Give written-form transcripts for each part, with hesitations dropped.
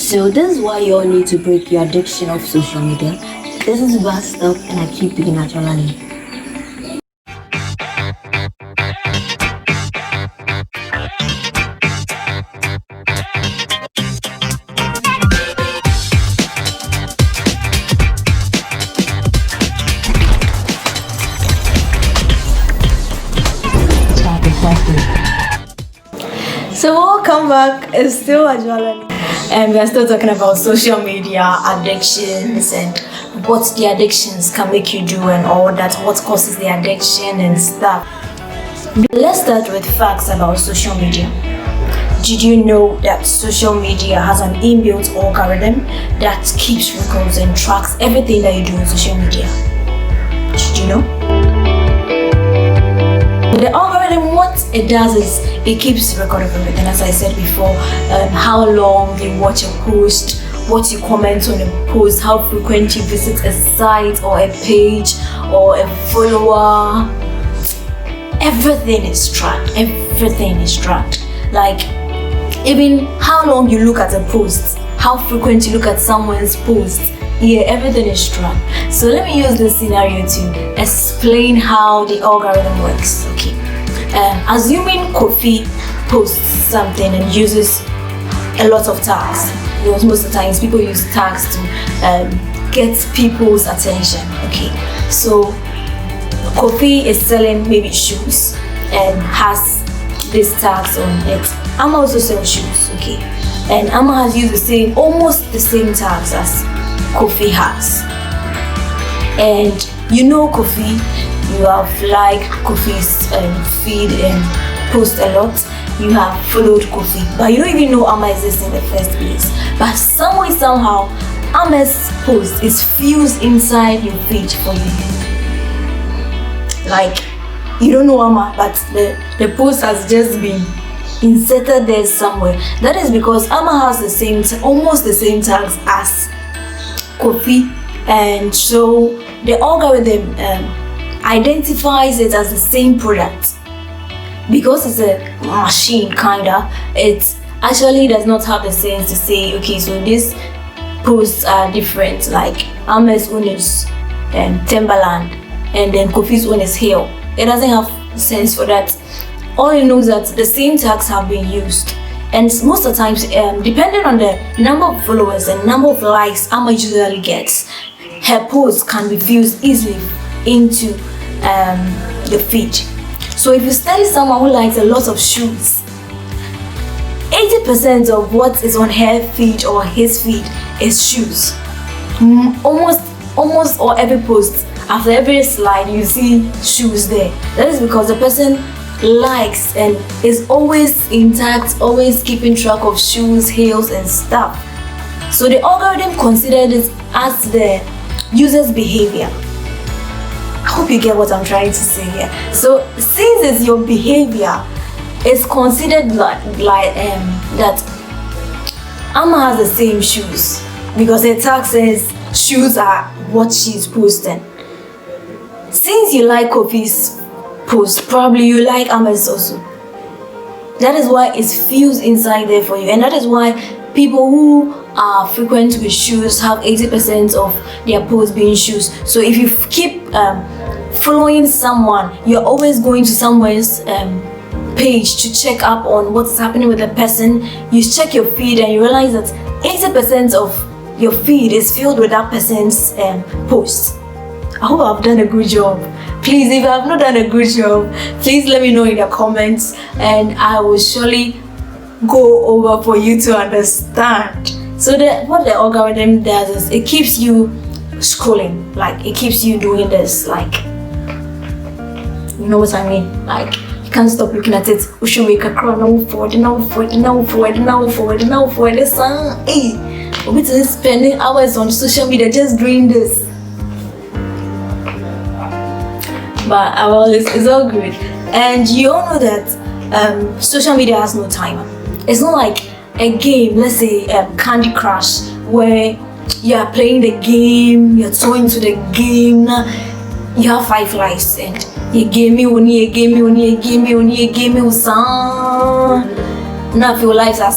So this is why you all need to break your addiction of social media. This is bus.stop and I keep looking at your Lanny. So welcome back. It's still Adwoa, and we are still talking about social media addictions and what the addictions can make you do and all that, what causes the addiction and stuff. Let's start with facts about social media. Did you know that social media has an inbuilt algorithm that keeps records and tracks everything that you do on social media? Did you know? The algorithm, what it does is it keeps record of everything, as I said before, how long you watch a post, what you comment on a post, how frequent you visit a site or a page or a follower. Everything is tracked. Everything is tracked. Like even how long you look at a post, how frequent you look at someone's post. Yeah, everything is tracked. So let me use this scenario to explain how the algorithm works. Okay. Assuming Kofi posts something and uses a lot of tags, because most of the times people use tags to get people's attention. Okay, so Kofi is selling maybe shoes and has these tags on it. Amma also sells shoes. Okay, and Amma has used almost the same tags as Kofi has, and you know Kofi, you have liked Kofi's feed and post a lot, you have followed Kofi, but you don't even know Amma exists in the first place. But some way, somehow, Amma's post is fused inside your feed for you. Like, you don't know Amma, but the post has just been inserted there somewhere. That is because Amma has almost the same tags as Kofi, and so the algorithm identifies it as the same product. Because it's a machine kinda, it actually does not have the sense to say, okay, so these posts are different, like Amma's own is Timberland and then Kofi's own is Hill. It doesn't have sense for that. All you know is that the same tags have been used. And most of the times, depending on the number of followers and number of likes Amma usually gets, her posts can be fused easily into the feed. So if you study someone who likes a lot of shoes, 80% of what is on her feed or his feed is shoes. Almost or every post, after every slide, you see shoes there. That is because the person likes and is always intact, always keeping track of shoes, heels and stuff. So the algorithm considered it as the user's behavior. I hope you get what I'm trying to say here. So since it's your behavior, it's considered like that Amma has the same shoes because the tag says shoes are what she's posting. Since you like Kofi's post, probably you like Amma's also. That is why it's fused inside there for you, and that is why people who are frequent with shoes have 80% of their posts being shoes. So if you keep following someone, you're always going to someone's page to check up on what's happening with the person. You check your feed and you realize that 80% of your feed is filled with that person's posts. I hope I've done a good job. Please, if I have not done a good job, please let me know in the comments and I will surely go over for you to understand. So what the algorithm does is it keeps you scrolling, like it keeps you doing this, like, you know what I mean? Like you can't stop looking at it. We should make a crown now forward. Hey, we're spending hours on social media just doing this. But it's all good. And you all know that social media has no timer. It's not like a game, let's say Candy Crush, where you are playing the game, you're throwing to the game, you have 5 lives and you gave me now if your lives are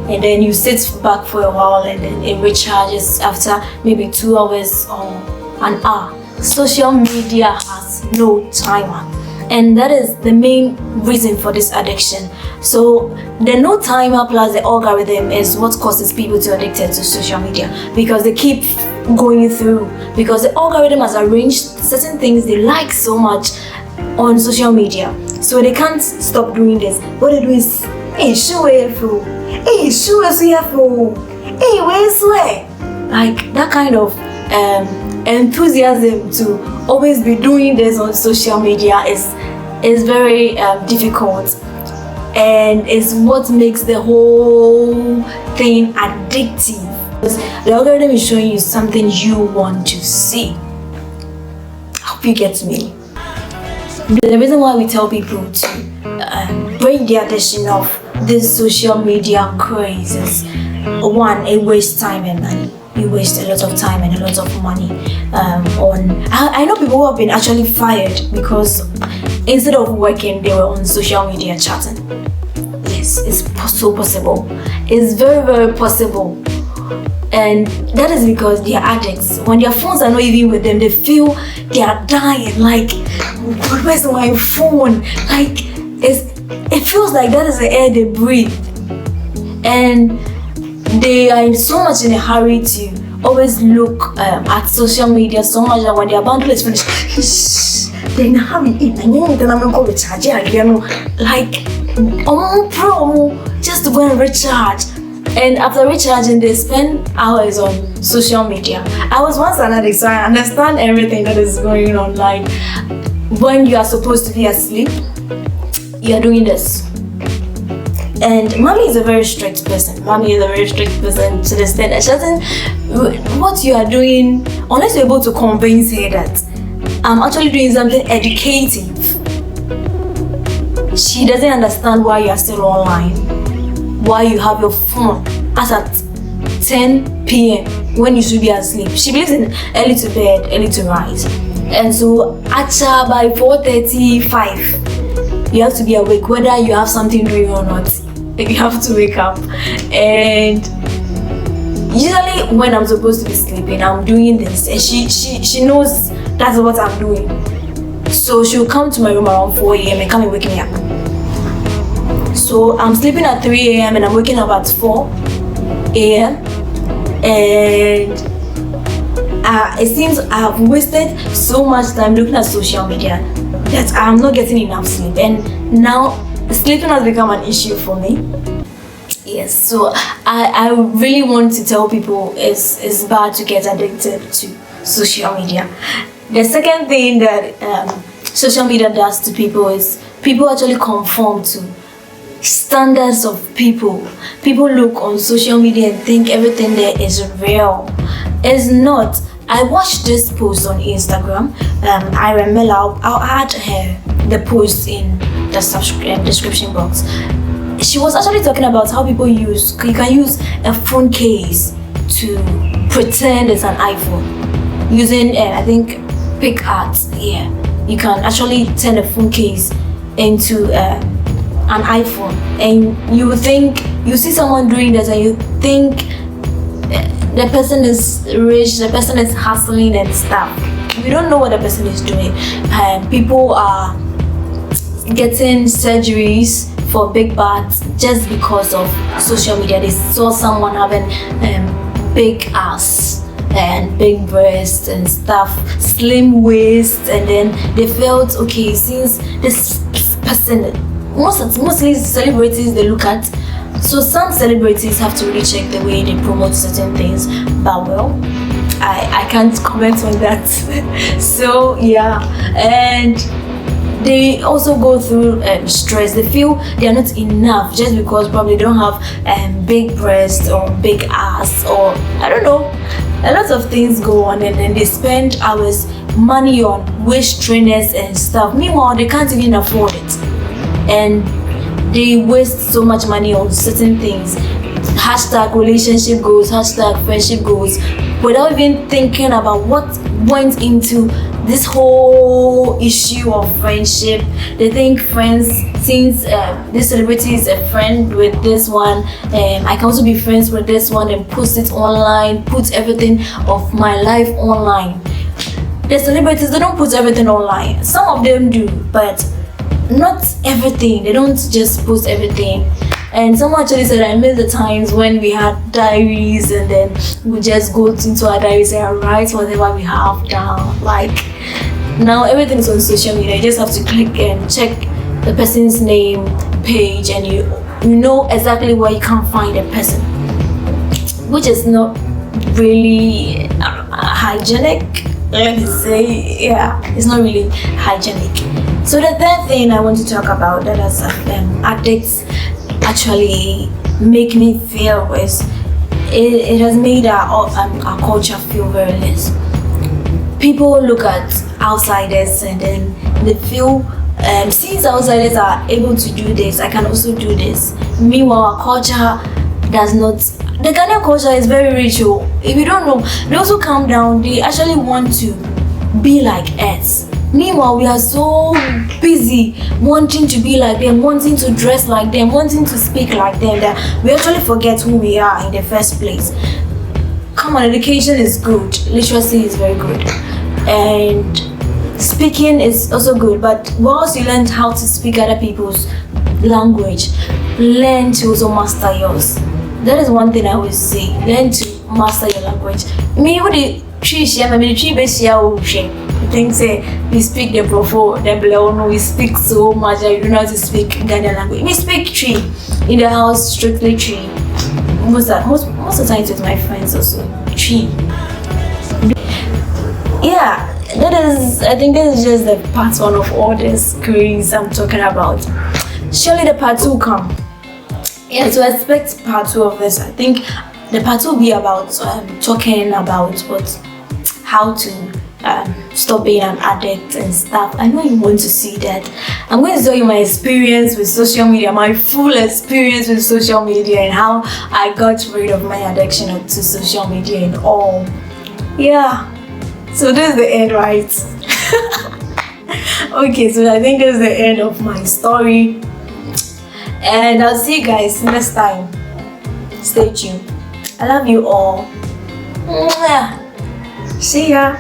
and then you sit back for a while, and then it recharges after maybe 2 hours or an hour. Social media has no timer, and that is the main reason for this addiction. So the no timer plus the algorithm is what causes people to addicted to social media, because they keep going through, because the algorithm has arranged certain things they like so much on social media, so they can't stop doing this. What they do is, hey, show it for, hey, show us here for, hey, where's where? Like that kind of enthusiasm to always be doing this on social media is very difficult, and is what makes the whole thing addictive. The algorithm is showing you something you want to see. I hope you get me. The reason why we tell people to break the addiction of this social media craze is, one, it wastes time and money. You waste a lot of time and a lot of money on. I know people who have been actually fired because instead of working, they were on social media chatting. Yes, it's so possible. It's very, very possible. And that is because they are addicts. When their phones are not even with them, they feel they are dying. Like, God, where's my phone? Like, it feels like that is the air they breathe. And they are so much in a hurry to always look at social media so much that when their bundle is finished, then hurry in. Then I'm going to recharge again. Like, just to go and recharge. And after recharging, they spend hours on social media. I was once an addict, so I understand everything that is going on. Like, when you are supposed to be asleep, you are doing this. And mommy is a very strict person. Mommy is a very strict person to the extent that she doesn't, what you are doing, unless you're able to convince her that I'm actually doing something educative, she doesn't understand why you are still online, why you have your phone as at 10 p.m. when you should be asleep. She believes in early to bed, early to rise. And so, acha by 4:35, you have to be awake, whether you have something doing or not. You have to wake up. And usually when I'm supposed to be sleeping, I'm doing this, and she knows that's what I'm doing. So she'll come to my room around 4 a.m. and come and wake me up. So I'm sleeping at 3 a.m. and I'm waking up at 4 a.m. And it seems I've wasted so much time looking at social media that I'm not getting enough sleep. And now sleeping has become an issue for me. Yes, so I really want to tell people it's bad to get addicted to social media. The second thing that social media does to people is people actually conform to standards of people. People look on social media and think everything there is real. It's not. I watched this post on Instagram. I remember I'll add the post in the description box. She was actually talking about how you can use a phone case to pretend it's an iPhone using I think PicArt. Yeah, you can actually turn a phone case into an iPhone, and you see someone doing this and you think the person is rich, the person is hustling and stuff. You don't know what the person is doing. People are getting surgeries for big butts just because of social media. They saw someone having big ass and big breasts and stuff, slim waist, and then they felt, okay, since this person, mostly celebrities they look at, so some celebrities have to really check the way they promote certain things, but well, I can't comment on that. So yeah, and they also go through stress. They feel they are not enough just because probably they don't have big breasts or big ass, or I don't know, a lot of things go on, and then they spend hours, money on waist trainers and stuff. Meanwhile, they can't even afford it, and they waste so much money on certain things. Hashtag relationship goals, hashtag friendship goals, without even thinking about what went into this whole issue of friendship. They think friends, since this celebrity is a friend with this one, I can also be friends with this one, and post it online, put everything of my life online. The celebrities, they don't put everything online. Some of them do, but not everything. They don't just post everything. And someone actually said, I miss the times when we had diaries, and then we just go into our diaries and write whatever we have down. Like, now everything is on social media. You just have to click and check the person's name, page, and you know exactly where you can find a person, which is not really hygienic. Let me say, yeah, it's not really hygienic. So the third thing I want to talk about that as addicts actually make me feel is it has made our culture feel very less. People look at outsiders and then they feel, since outsiders are able to do this, I can also do this. Meanwhile, our culture does not. The Ghanaian culture is very rich. If you don't know, they also calm down. They actually want to be like us. Meanwhile, we are so busy wanting to be like them, wanting to dress like them, wanting to speak like them, that we actually forget who we are in the first place. Come on, education is good. Literacy is very good. And speaking is also good. But once you learn how to speak other people's language, learn to also master yours. That is one thing I always say. Learn to master your language. Me, what the tree share, maybe the tree base share. You think say we speak the profo, then below no, we speak so much that you don't know how to speak Ghanaian language. We speak tree in the house, strictly tree. Most of the times with my friends also tree. Yeah, that is. I think this is just the part one of all this craze I'm talking about. Surely the part two will come. Yeah, so expect part two of this. I think the part two will be about talking about how to stop being an addict and stuff. I know you want to see that. I'm going to tell you my experience with social media, my full experience with social media, and how I got rid of my addiction to social media and all. Yeah, so this is the end, right? Okay, so I think this is the end of my story. And I'll see you guys next time. Stay tuned. I love you all. See ya.